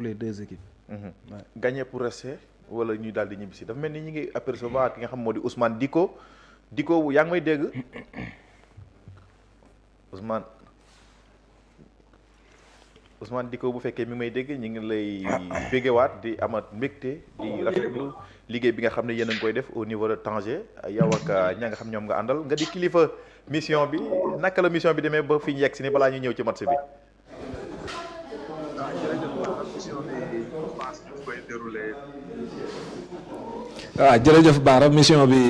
les deux équipes. Gagner pour rester wala ñuy daal di ñibbisi dafa mel ni ñu ngi apercevoir ki nga xam moo di Ousmane Diko yaa ngi may dégg Ousmane Ousmane Diko bu fekkee mi ngi may dégg ñu ngi lay béggewaat di amat mbégte di rafetlu liggéey bi nga xam ne yéen a ngi koy def au niveau de Tanger yow ak ña nga xam ñoom nga àndal nga di kilifa mission bi naka la mission bi demee ba fi ñu yegg si ni balaa ñu ñëw ci match bi. Jërëjëf Bara mission bi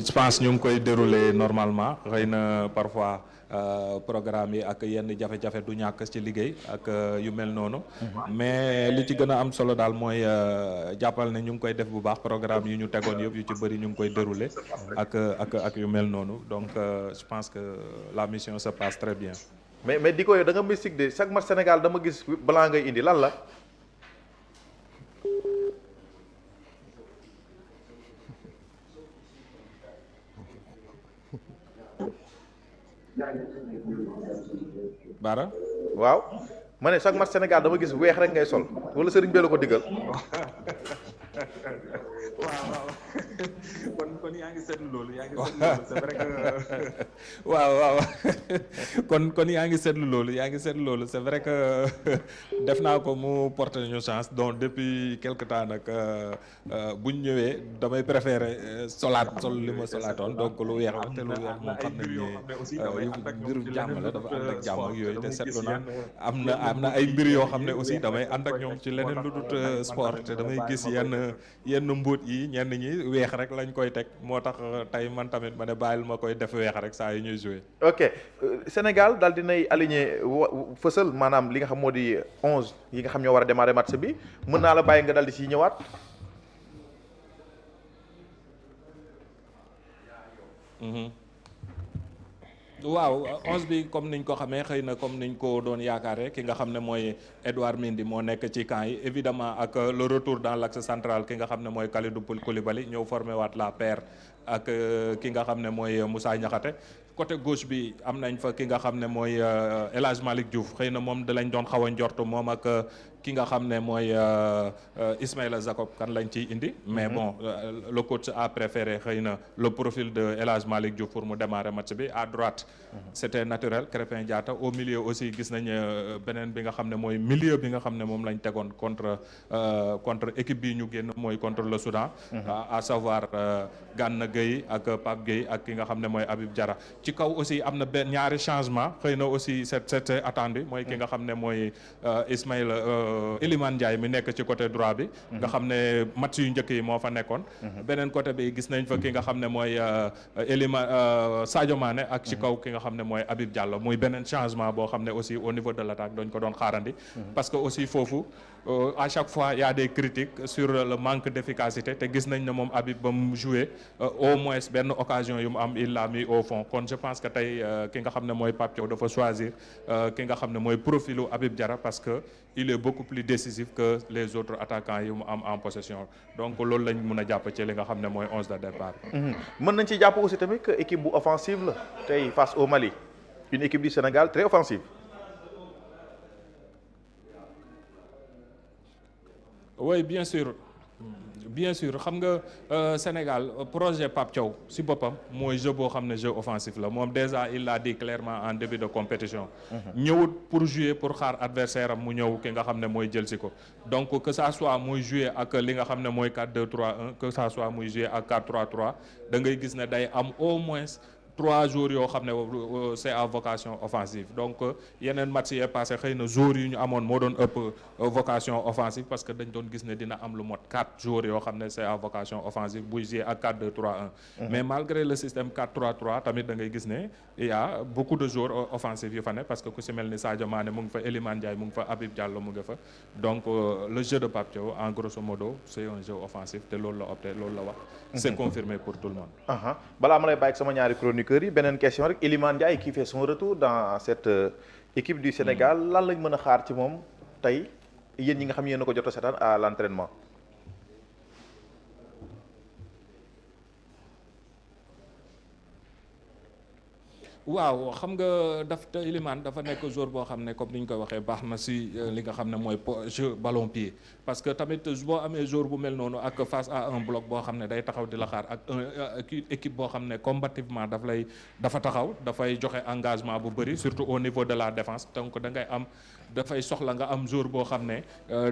je pense ñu ngi koy dérouler normalement xëy na parfois programme yi ak yenn jafe-jafe du ñàkk ci liggéey ak yu mel noonu. mais li ci gën a am solo daal mooy jàppal ne ñu ngi koy def bu baax programme yi ñu tegoon yëpp yu ci bëri ñu ngi koy dérouler ak yu mel noonu donc je pense que la mission se passe très bien. mais Diko yow da nga mystique de chaque match Sénégal dama gis balaa ngay indi lan la. Bara waaw ma ne chaque match Sénégal dama gis weex rek ngay sol wala sëriñ bee la ko diggal. waaw kon yaa ngi seetlu loolu c'est vrai que waaw kon yaa ngi seetlu loolu c'est vrai que def naa ko mu porter ñu chance donc depuis quelque temps nag buñ ñëwee damay préférer sol li ma solaatoon donc lu weex la te lu weex moom xam nañ ne mbiru jàmm la dafa ànd ak jàmm ak yooyu te seetlu naa am na ay mbir yoo xam ne aussi damay ànd ak ñoom ci leneen lu dut sport te damay gis yenn mbóot yi ñenn ñi weex rek lañ koy teg moo tax tey man tamit ma ne bàyyil ma koy def weex rek saa yu ñuy joué. ok Sénégal daal dinay aligné fësal maanaam li nga xam moo di 11 yi nga xam ñoo war a démarrer match bi mën naa la bàyyi nga daal di siy ñëwaat. waaw 11 bi comme niñ ko xamee xëy na comme niñ ko doon yaakaare ki nga xam ne mooy Edouard Mendy moo nekk ci camp yi évidemment ak le retour dans l'axe central ki nga xam ne mooy Kalidou Koulibaly ñëw formé waat la paire ak ki nga xam ne mooy Moussa Niakhaté côté gauche bi am nañ fa ki nga xam ne mooy El Hadj Malick Diouf xëy na moom da lañ doon xaw a njort moom ak ki nga xam ne mooy Ismaïla Jacob kan lañ ciy indi mais bon le coach a préféré xëy na le profil de El Hadj Malick Diouf pour mu démarrer match bi à droite c'était naturel Krépin Diatta au milieu aussi gis nañ beneen bi nga xam ne mooy milieu bi nga xam ne moom lañ tegoon contre équipe bi ñu génn mooy contre le Soudan à savoir Gana Gueye ak Pape Gueye ak ki nga xam ne mooy Habib Diarra ci kaw aussi am na benn ñaari changement xëy na aussi c'est attendu mooy ki nga xam ne mooy Ismaïla Iliman Ndiaye mi nekk ci côté droit bi nga xam ne match yu njëkk yi moo fa nekkoon beneen côté bi gis nañ fa ki nga xam ne mooy Sadio Mané ak ci kaw ki nga xam ne mooy Habib Diallo muy beneen changement boo xam ne aussi au niveau de l'attaque dañ ko doon xaarandi parce que aussi foofu à chaque fois il y a des critiques sur le manque d'efficacité te gis nañ ne moom Habib ba mu joué au moins benn occasion yu mu am il l'a mis au fond kon je pense que tey ki nga xam ne mooy Pape Thiaw dafa choisir ki nga xam ne mooy profilu Habib Diarra parce que il est beaucoup plus décisif que les autres attaquants yi mu am en possession donc loolu lañ mën a jàpp ci li nga xam ne mooy 11 de départ. mën nañ ci jàpp aussi tamit que équipe bu offensive la tey face au Mali une équipe du Sénégal très offensive. oui bien sûr xam nga Sénégal projet Pape Thiaw si boppam mooy jeu boo xam ne jeu offensif la moom déjà il l'a dit clairement en début de compétition ñëwut pour jouer pour xaar adversaire am mu ñëw ki nga xam ne mooy jël si ko donc que ça soit muy jouer ak li nga xam ne mooy 4-2-3-1 que ça soit muy jouer ak 4-3-3 da ngay gis ne day am au moins 3 jours yoo xam ne c'est à vocation offensive donc yeneen match yi passé xëy na jours yi ñu amoon moo doon ëpp vocation offensive parce que dañ doon gis ne dina am lu mot 4 jours yoo xam ne c'est à vocation offensive buy jouer ak 4-2-3-1 mais malgré le système 4-3-3 tamit da ngay gis ne il y a beaucoup de joueurs offensifs yu fa ne parce que ku si mel ni Sadio Mané mu ngi fa Iliman Ndiaye mu ngi fa Habib Diallo mu ngi fa donc le jeu de Pape Thiaw en grosso modo c'est un jeu offensif te loolu la opté loolu la wax c'est confirmé pour tout le monde. balaa ma lay bàyyi sama ñaari chroniqueurs yi beneen question rek Iliman Ndiaye qui fait son retour dans cette équipe du Sénégal lan lañ mën a xaar ci moom tey yéen ñi nga xam yéen a ko jot a seetaan à l'entraînement. waaw xam nga Iliman dafa nekk joueur boo xam ne comme ni ñu koy waxee baax na si li nga xam ne mooy jeu ballon pied parce que tamit boo amee joueur bu mel noonu ak face à un bloc boo xam ne day taxaw di la xaar ak équipe boo xam ne combativement dafa taxaw dafay joxe engagement bu bëri surtout au niveau de la défense donc dafay soxla nga am joueur boo xam ne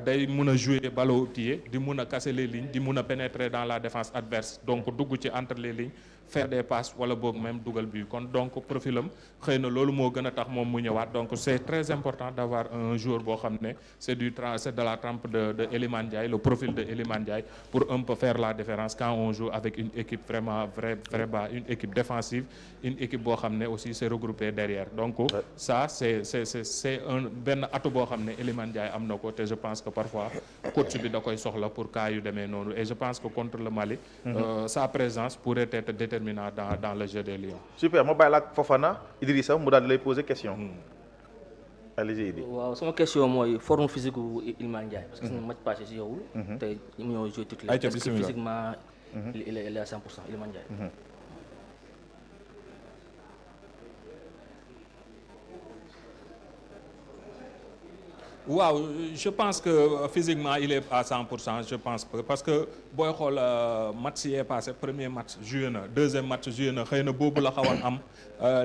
day mun a jouer ballon pied di mun a casser les lignes di mun a pénétrer dans la défense adverse donc dugg ci entre les lignes faire des passes wala boog même dugal but kon donc profilam xëy na loolu moo gën a tax moom mu ñëwaat donc c'est très important d'avoir un joueur boo xam ne c'est de la trempe de Iliman Ndiaye le profil de Iliman Ndiaye pour un peu faire la différence quand on joue avec une équipe vraiment une équipe défensive une équipe boo xam ne aussi c'est regroupé derrière donc ça c'est un benn atu boo xam ne Iliman Ndiaye am na ko te je pense que parfois coach bi da koy soxla pour cas yu demee noonu et je pense que contre le Mali sa présence pourrait être déterminante dans le jeu des Lions. Super ma bàyyi la ak Fofana Idrissa mu daal di lay poser question. allez-y Idi. waaw sama question mooy forme physique gu Iliman Ndiaye. parce que gis nañu match passé si yow. te ñu ñëw joué titulaire. ayca bismillah est-ce que physiquement. il est à 100% Iliman Ndiaye. waaw je pense que physiquement il est à 100% je pense que parce que booy xool match yee passé premier match joué na deuxième match joué na xëy na boobu la xawoon am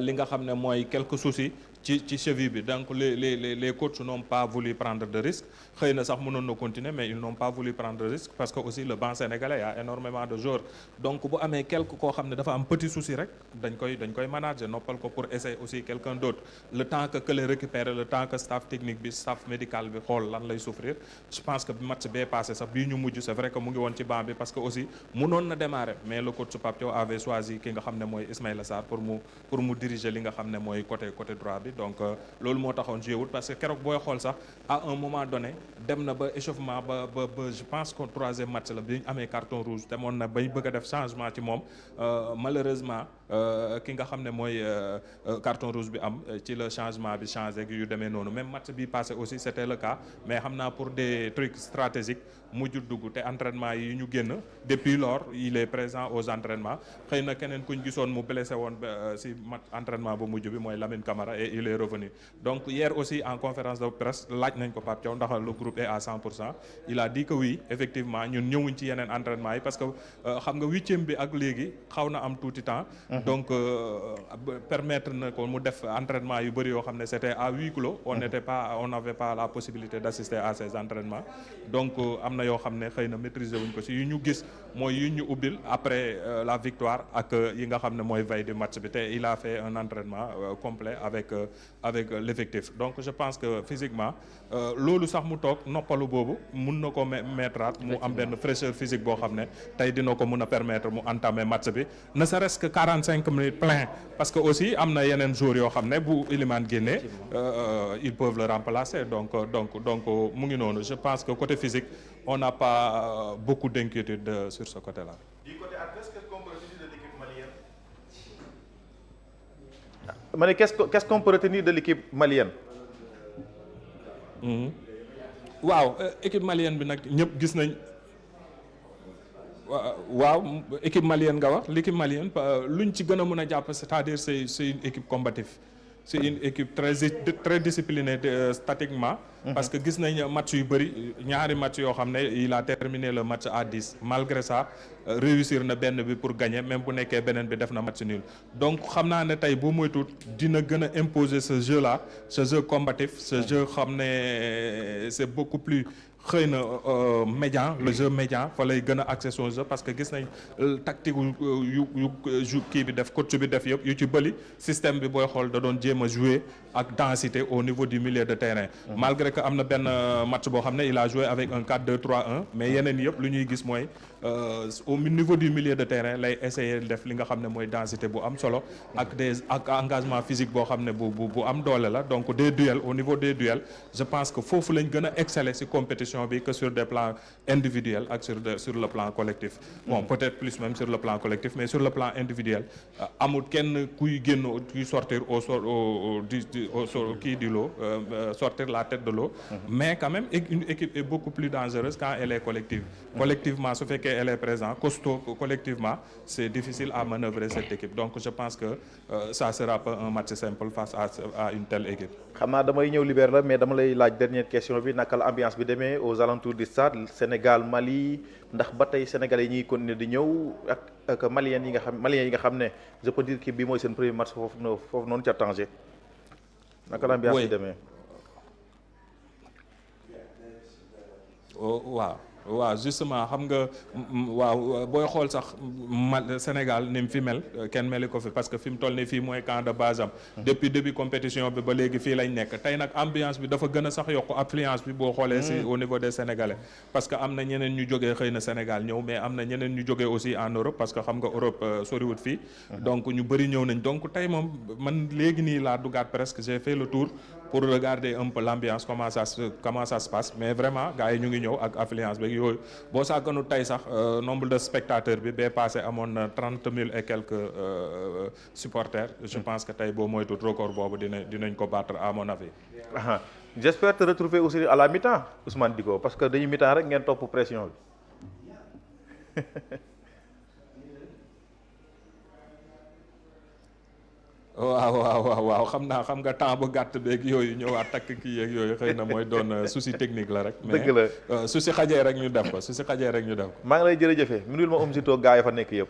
li nga xam ne mooy quelques soucis ci cheville bi donc les coachs n'ont pas voulu prendre de risques xëy na sax mënoon na continuer mais ils n'ont pas voulu prendre de risques parce que aussi le banc sénégalais y a énormément de joueurs donc bu amee quelque koo xam ne dafa am petit souci rek dañ koy manager noppal ko pour essayer aussi quelqu'un d'autre le temps que les récupérer le temps que staff technique bi staff médical bi xool lan lay souffrir je pense que match bee passé sax bii ñu mujj c'est vrai que mu ngi woon ci banc bi parce que aussi mënoon na démarrer mais le coach Pape Thiaw avait choisi ki nga xam ne mooy Ismaïla Sarr pour mu diriger li nga xam ne mooy côté droit bi donc loolu moo taxoon joué wul parce que keroog booy xool sax à un moment donné dem na ba échauffement ba je pense que troisième match la bi ñu amee carton rouge demoon na bay bëgg a def changement ci moom malheureusement ki nga xam ne mooy carton rouge bi am ci le changement bi changé yu demee noonu même match bi passé aussi c'était le cas mais xam naa pour des trucs stratégiques mujj dugg te entraînement yi ñu génn depuis lors il est présent aux entraînements xëy na keneen kuñ gisoon mu blessé woon si match entraînement ba mujj bi mooy Lamine Camara et il est revenu donc hier aussi en conférence de presse laaj nañ ko Pape Thiaw ndax le groupe est à 100% il a dit que oui effectivement ñun ñëwuñ ci yeneen entraînement yi parce que xam nga 8e bi ak léegi xaw na am tuuti temps donc permettre na ko mu def entraînement yu bëri yoo xam ne c'était à huis clos on n'avait pas la possibilité d'assister à ces entraînements donc am na yoo xam ne xëy na maîtriser wuñ ko si yu ñu gis mooy yu ñu ubbil après la victoire ak yi nga xam ne mooy veille du match bi te il a fait un entraînement complet avec l'effectif donc je pense que physiquement loolu sax mu toog noppalu boobu mun na ko mettre mu am benn fraîcheur physique boo xam ne tey dina ko mun a permettre mu entamer match bi ne serait-ce que 45 minutes plein parce que aussi am na yeneen joueurs yoo xam ne bu Iliman génnee ils peuvent le remplacer donc mu ngi noonu je pense que côté physique on n'a pas beaucoup d'inquiétude sur ce côté-là. Du côté adverse, qu'est-ce qu'on peut retenir de l'équipe malienne? Ma ne qu'est-ce qu'on peut retenir de l'équipe malienne? waaw équipe malienne bi nag ñëpp gis nañ waaw équipe malienne nga wax l'équipe malienne luñ ci gën a mën a jàpp c'est-à-dire c'est une équipe combative c'est une équipe très disciplinée statiquement parce que gis nañ match yu bëri ñaari match yoo xam ne il a terminé le match à 10 malgré ça réussir na benn bi pour gagner même bu nekkee beneen bi def na match nul donc xam naa ne tey bu moytuwul dina gën a imposer ce jeu là ce jeu combatif ce jeu xam ne c'est beaucoup plus xëy na médian le jeu médian fa lay gën a axé son jeu parce que gis nañ tactique yu kii bi def coach bi def yëpp yu ci bëri système bi booy xool da doon jéem a jouer ak densité au niveau du milieu de terrain malgré que am na benn match boo xam ne il a joué avec un 4-2-3-1 mais yeneen yëpp lu ñuy gis mooy au niveau du milieu de terrain lay essayer def li nga xam ne mooy densité bu am solo ak engagement physique boo xam ne bu am doole la donc des duels au niveau des duels je pense que foofu lañ gën a exceller ci compétition bi que sur des plans individuels ak sur le plan collectif bon peut-être plus même sur le plan collectif mais sur le plan individuel amul kenn kuy génn kuy sortir kii du lot sortir la tête de l'eau mais quand même une équipe est beaucoup plus dangereuse quand elle est collective collectivement su fekkee elle est présente, costaud collectivement, c'est difficile à manœuvrer cette équipe. Donc je pense que ça sera pas un match simple face à une telle équipe. xam naa damay ñëw libérer la mais dama lay laaj dernière question bi naka la ambiance bi demee aux alentours du stade Sénégal Mali ndax ba tey Sénégalais yi ñuy continuer di ñëw ak Maliens yi nga xam ne je peux dire que bii mooy seen premier match foofu noonu ca Tanger naka la ambiance bi demee. waaw justement xam nga waaw booy xool sax Sénégal ni mu fi mel kenn meli ko fi parce que fi mu toll nii fii mooy camp de base am depuis début compétition bi ba léegi fii lañ nekk tey nag ambiance bi dafa gën a sax yokk affluence bi boo xoolee si au niveau des Sénégalais parce que am na ñeneen ñu jógee xëy na Sénégal ñëw mais am na ñeneen ñu jógee aussi en Europe parce que xam nga Europe soriwut fii donc ñu bëri ñëw nañ donc tey moom man léegi nii laa dugaat presque j'ai fait le tour pour regarder un peu l'ambiance comment ça se passe mais vraiment gars yi ñu ngi ñëw ak affluence bi yooyu boo sàgganu tey sax nombre de spectateurs bi bee passé amoon na 30 000 et quelques supporters je pense que tey boo moytu record boobu dinañ ko battre à mon avis. J'espère te retrouver aussi à la mi-temps Ousmane Dicko parce que dañuy mi-temps rek ngeen topp pression bi. waaw xam nga temps bu gàtt beeg yooyu ñëwaat takk kii yeeg yooyu xëy na mooy doon souci technique la rek. dëgg la mais su si xajee rek ñu def ko maa ngi lay jërëjëfee mu nuyul ma Omzito gaa yi fa nekk yëpp.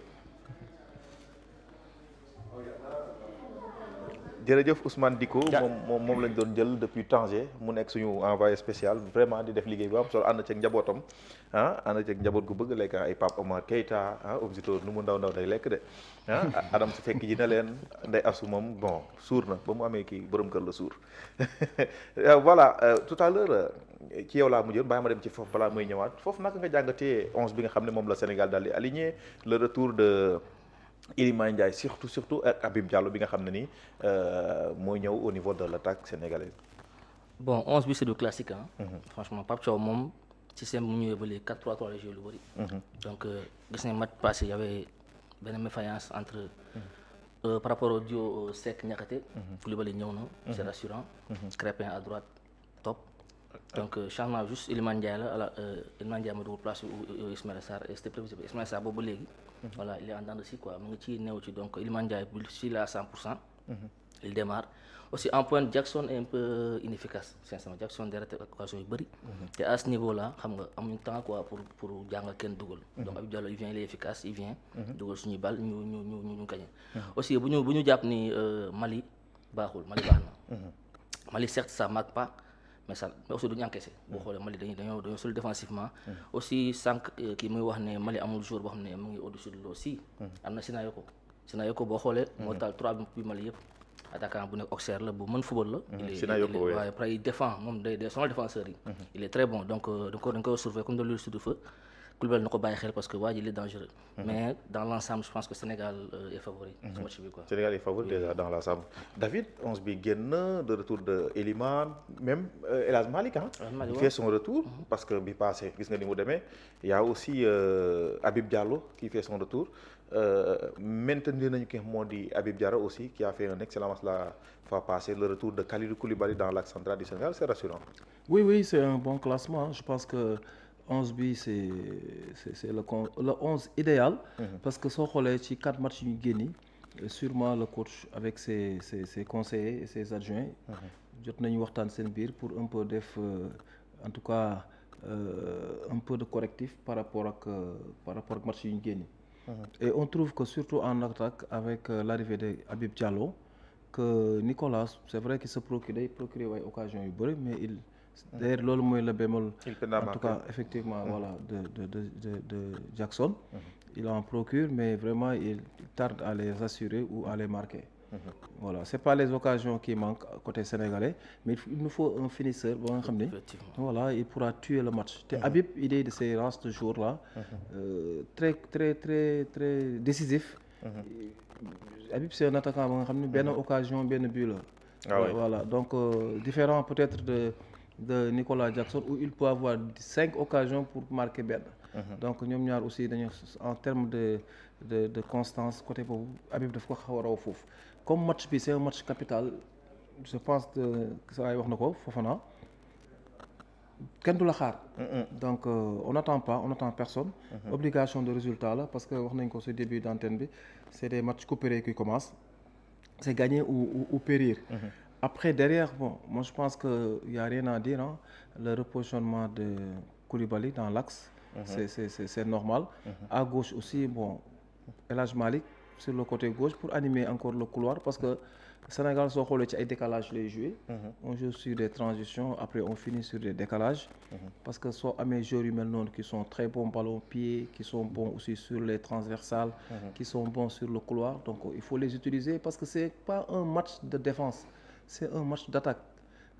jërëjëf Ousmane Dicko moom lañ doon jël depuis Tanger mu nekk suñu envoyé spécial vraiment di def liggéey bu am solo ànd ceeg njabootam ànd ceeg njaboot gu bëgg lekk ay Pape Omar Keita Omzito nu mu ndaw day lekk de Adam si fekk ji na leen Ndeye Assou moom bon suur na ba mu amee kii borom kër la suur voilà tout à l'heure ci yow laa mujjoon bàyyi ma dem ci foofu balaa muy ñëwaat foofu naka nga jàngatee 11 bi nga xam ne moom la Sénégal daal di aligné le retour de Iliman Ndiaye surtout ak Habib Diallo bi nga xam ne ni mooy ñëw au niveau de l'attaque sénégalaise. Bon 11 bi c'est du classique franchement Pape Thiaw moom système mu ñëwee ba léegi 4-3-3 la joué lu bëri. donc gis nañ match passé y avait benn méfaillance entre par rapport au duo Seck Niakhaté. Koulibaly ñëw na. c'est rassurant. Crépin à droite top. donc changement juste Iliman Ndiaye la Iliman Ndiaye ma dugg place Ismaïla Sarr et c'était prévisible Ismaïla Sarr boobu ba léegi. voilà il est en dents de scie quoi mu ngi ci néew ci donc Iliman Ndiaye bu si la 100%. il démarre aussi en pointe Jackson est un peu inefficace sincèrement Jackson day raté occasion yu bëri. te à ce niveau là xam nga amuñu temps quoi pour jàngal kenn dugal. donc Habib Diallo il vient il est efficace il vient. dugal suñuy bal ñu gagné. aussi bu ñu jàpp ni Mali baaxul Mali baax na. Mali certes ça marque pas. mais aussi duñu encaissé boo xoolee Mali dañoo sol défensivement aussi sànq kii muy wax ne Mali amul joueur boo xam ne mu ngi au-dessus de l'eau si am na Sinayoko boo xoolee moo taal 3 bi Mali yëpp attaquant bu nekk Auxerre la bu mën football la Sinayoko waaye après il défend moom day sonal défenseurs yi il est très bon donc dañ ko surveiller comme de l'huile sur le feu Koulibaly na ko bàyyi xel parce que waa ji il est dangereux. mais dans l'ensemble je pense que Sénégal est favori. ce match bi quoi. Sénégal est favori déjà dans l'ensemble. David 11 bi génn de retour de Elimane même El Hadj Malick il fait son retour. parce que bi passé gis nga ni mu demee y a aussi Habib Diallo qui fait son retour maintenir nañu ki moo di Habib Diarra aussi qui a fait un excellent match la fois passée le retour de Kalidou Koulibaly dans l'axe central du Sénégal c'est rassurant. oui c'est un bon classement je pense que 11 bi c'est le 11 idéal. parce que soo xoolee ci 4 matchs yu ñu génni sûrement le coach avec ses conseillers et ses adjoints. jot nañu waxtaan seen biir pour un peu def en tout cas un peu de correctif par rapport ak match yu ñu génni. et on trouve que surtout en attaque avec l'arrivée de Habib Diallo que Nicolas c'est vrai qu'il se procure ay occasions yu bëri mais d'ailleurs loolu mooy le bémol en tout cas effectivement voilà de Jackson. il en procure mais vraiment il tarde à les assurer ou à les marquer. voilà c'est pas les occasions qui manquent côté sénégalais mais il nous faut un finisseur ba nga xam ne voilà il pourra tuer le match te Habib il est de ces races de joueurs là très très très très décisif. Habib c'est un attaquant ba nga xam ne benn occasion benn but la. voilà donc différent peut-être de Nicolas Jackson où il peut avoir 5 occasions pour marquer benn. donc ñoom ñaar aussi dañu en termes de constance côté boobu Habib daf ko xaw a raw foofu comme match bi c'est un match capital je pense que saa yi wax na ko Fofana kenn du la xaar. Donc on n'attend personne. Obligation de résultat là parce que wax nañ ko ce début d'antenne bi c'est des matchs coupés qui commencent. C'est gagner ou périr. Après derrière bon moi je pense que y a rien à dire hein. Le repositionnement de Koulibaly dans l'axe. C'est normal. À gauche aussi bon El Hadj Malick sur le côté gauche pour animer encore le couloir parce que Sénégal soo xoolee ci ay décalage lay jouer. On joue sur des transitions après on finit sur des décalages. Parce que soo amee joueurs yu mel noonu qui sont très bons ballon pied qui sont bons aussi sur les transversales. Qui sont bons sur le couloir donc il faut les utiliser parce que c'est pas un match de défense c'est un match d'attaque.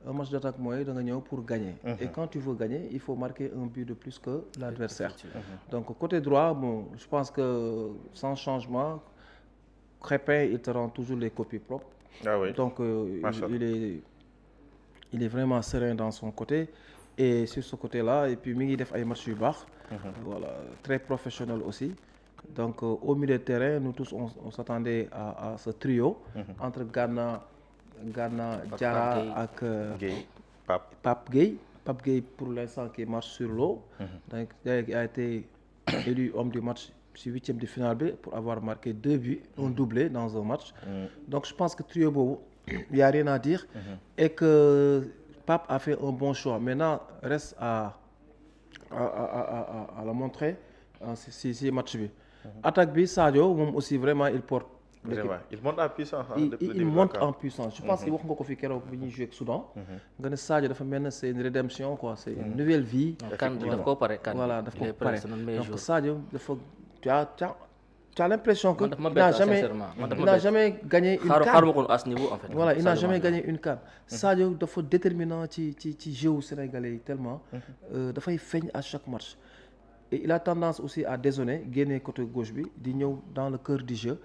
Un match d'attaque mooy da nga ñëw pour gagner. Et quand tu veux gagner il faut marquer un but de plus que l'adversaire. Donc côté droit bon je pense que sans changement Crépin il te rend toujours les copies propres. Ah oui. Donc il est vraiment serein dans son côté et sur ce côté-là et puis mi ngi def ay matchs yu baax. Voilà très professionnel aussi. Donc au milieu de terrain nous tous on s'attendait à ce trio. Entre Gana Diarra ak Pape Gueye pour l'instant qui marche sur l'eau. Donc il a été élu homme du match ci huitième de finale bi pour avoir marqué 2 buts un doublé dans un match. Donc je pense que trio boobu il y a rien à dire. Et que Pape a fait un bon choix maintenant reste à la montrer si match bi. Attaque bi Sadio moom aussi vraiment il porte. Il monte en puissance. Il monte en puissance. Je pense que wax nga ko fi keroog bi ñuy joué ak Soudan. nga ne Sadio dafa mel ne c'est une rédemption quoi c'est une nouvelle vie. daf koo pare kan. Voilà daf ko pare donc donc Sadio dafa tu as l'impression que il n'a jamais gagné une CAN. xaaruma ko à ce niveau en fait. Voilà il n'a jamais gagné une CAN. Sadio dafa déterminant ci jeu sénégalais yi tellement. dafay feeñ à chaque match. Et il a tendance aussi à dézonner génne côté gauche bi di ñëw dans le cœur du jeu.